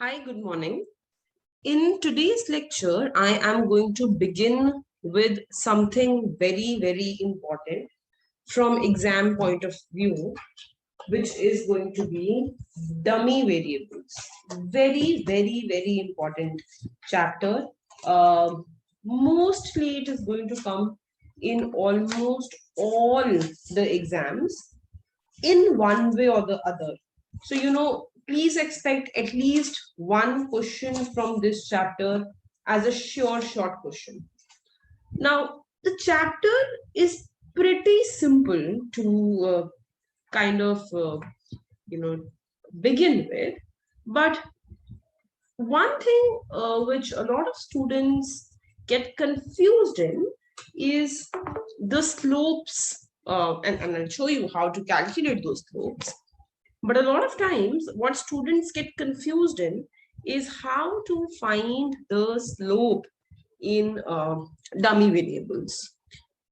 Hi, good morning. In today's lecture, I am going to begin with something very important from exam point of view, which is going to be dummy variables. Very important chapter. Mostly it is going to come in almost all the exams in one way or the other. So, please expect at least one question from this chapter as a sure short question. Now, the chapter is pretty simple to kind of, you know, begin with. But one thing which a lot of students get confused in is the slopes, and I'll show you how to calculate those slopes. But a lot of times, what students get confused in is how to find the slope in dummy variables.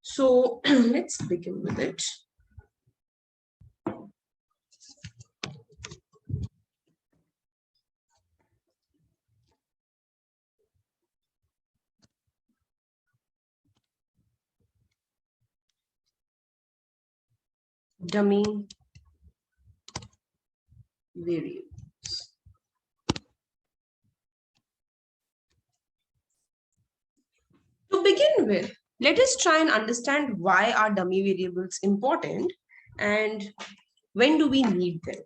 So let's begin with it. Dummy variables. To begin with, let us try and understand why are dummy variables important and when do we need them.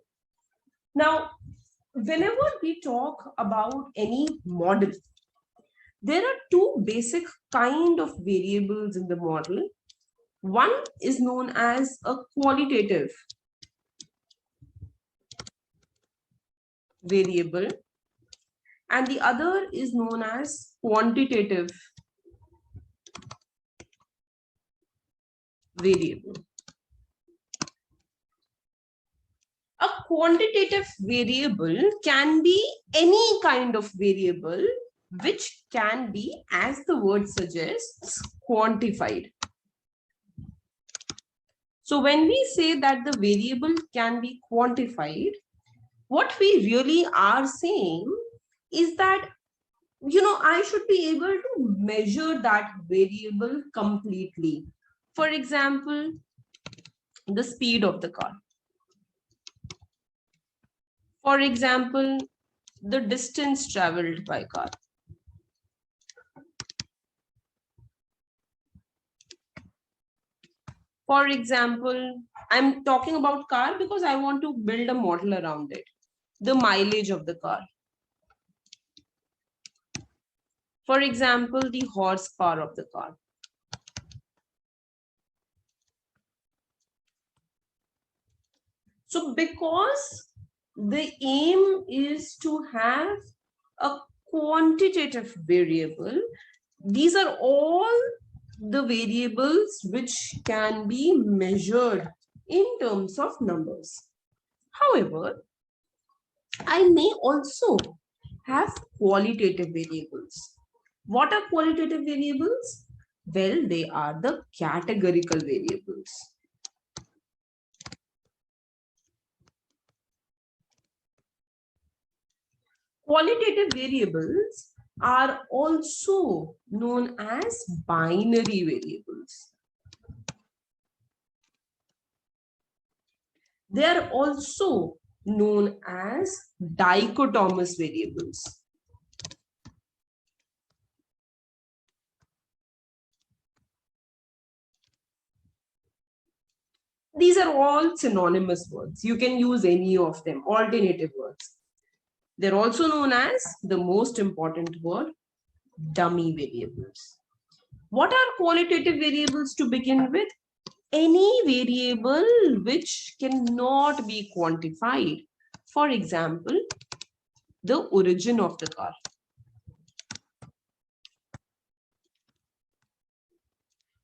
Now, whenever we talk about any model, there are two basic kind of variables in the model. One is known as a qualitative variable and the other is known as quantitative variable. A quantitative variable can be any kind of variable which can be, as the word suggests, quantified. So when we say that the variable can be quantified, what we really are saying is that, I should be able to measure that variable completely. For example, the speed of the car. For example, the distance traveled by car. For example, I'm talking about car because I want to build a model around it. The mileage of the car. For example, the horsepower of the car. So because the aim is to have a quantitative variable, these are all the variables which can be measured in terms of numbers. However, I may also have qualitative variables. What are qualitative variables? Well, they are the categorical variables. Qualitative variables are also known as binary variables. They are also known as dichotomous variables. These are all synonymous words. You can use any of them, alternative words. They're also known as the most important word, dummy variables. What are qualitative variables to begin with? Any variable which cannot be quantified. For example, the origin of the car.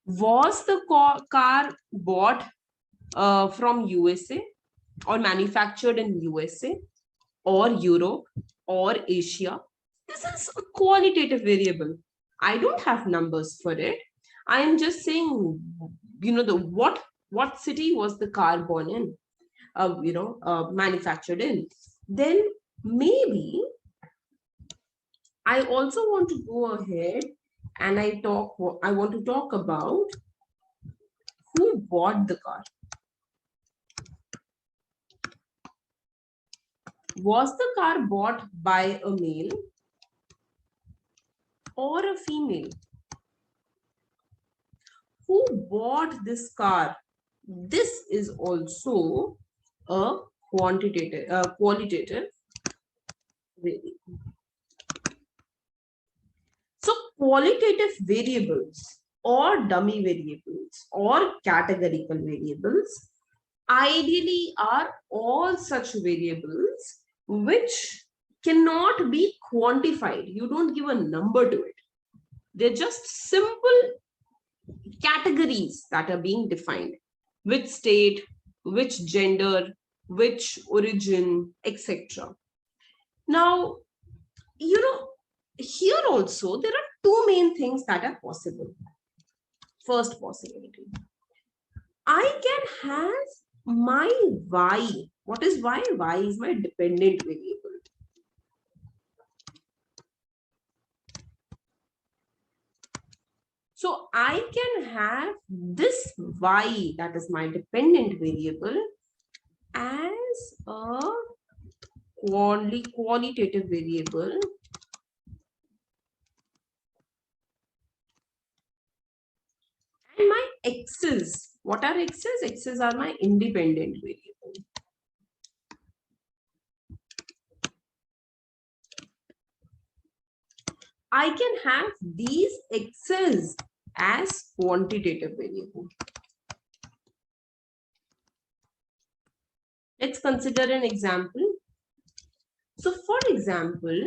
Was the car bought from USA or manufactured in USA or Europe or Asia? This is a qualitative variable. I don't have numbers for it. I am just saying, the what city was the car born in, manufactured in. Then maybe I also want to go ahead and I want to talk about who bought the car. Was the car bought by a male or a female? Who bought this car? This is also a qualitative variable. So qualitative variables or dummy variables or categorical variables ideally are all such variables which cannot be quantified. You don't give a number to it. They're just simple categories that are being defined. Which state, which gender, which origin, etc. Now, here also there are two main things that are possible. First possibility, I can have my y. What is y? Y is my dependent variable. So I can have this y, that is my dependent variable, as a qualitative variable and my x's. What are x's? X's are my independent variable. I can have these x's as quantitative variable. Let's consider an example. So for example,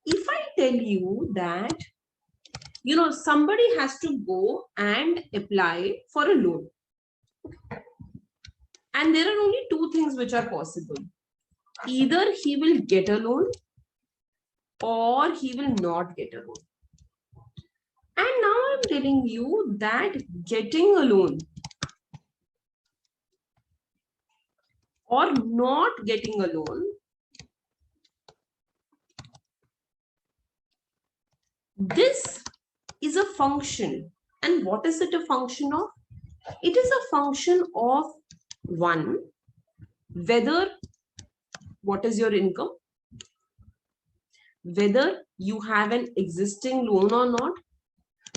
if I tell you that, somebody has to go and apply for a loan. And there are only two things which are possible. Either he will get a loan or he will not get a loan. And now I'm telling you that getting a loan or not getting a loan, this is a function. And what is it a function of? It is a function of one, whether what is your income, whether you have an existing loan or not.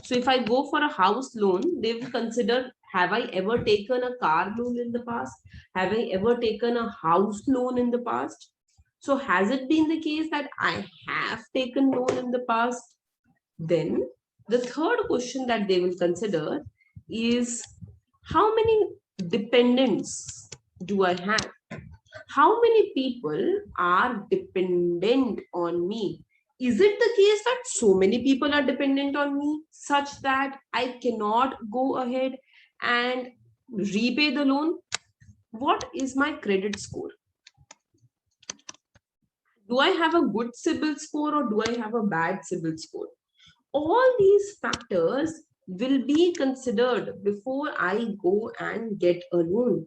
So if I go for a house loan, they will consider, have I ever taken a car loan in the past? Have I ever taken a house loan in the past? So has it been the case that I have taken loan in the past? Then the third question that they will consider is, how many dependents do I have? How many people are dependent on me? Is it the case that so many people are dependent on me such that I cannot go ahead and repay the loan? What is my credit score? Do I have a good CIBIL score or do I have a bad CIBIL score? All these factors will be considered before I go and get a loan.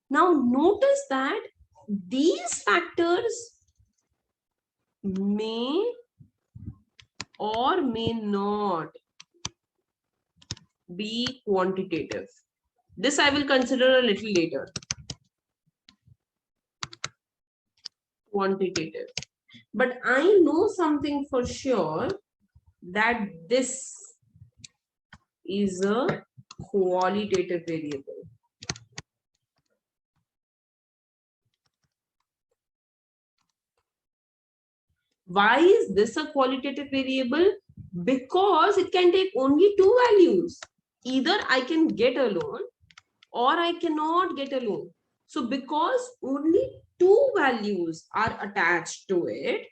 Now notice that these factors may or may not be quantitative. This I will consider a little later. Quantitative. But I know something for sure, that this is a qualitative variable. Why is this a qualitative variable? Because it can take only two values. Either I can get a loan or I cannot get a loan. So because only two values are attached to it,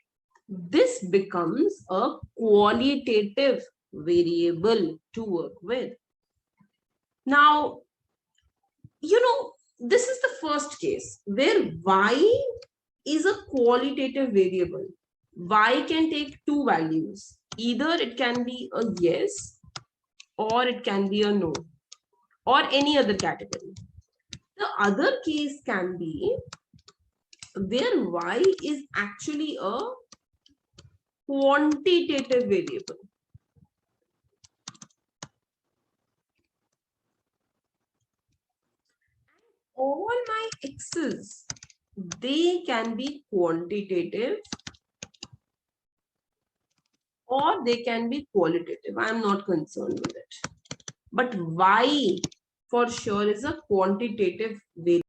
this becomes a qualitative variable to work with. Now, this is the first case where y is a qualitative variable. Y can take two values. Either it can be a yes or it can be a no or any other category. The other case can be where y is actually a quantitative variable. All my x's, they can be quantitative or they can be qualitative. I am not concerned with it. But y for sure is a quantitative variable.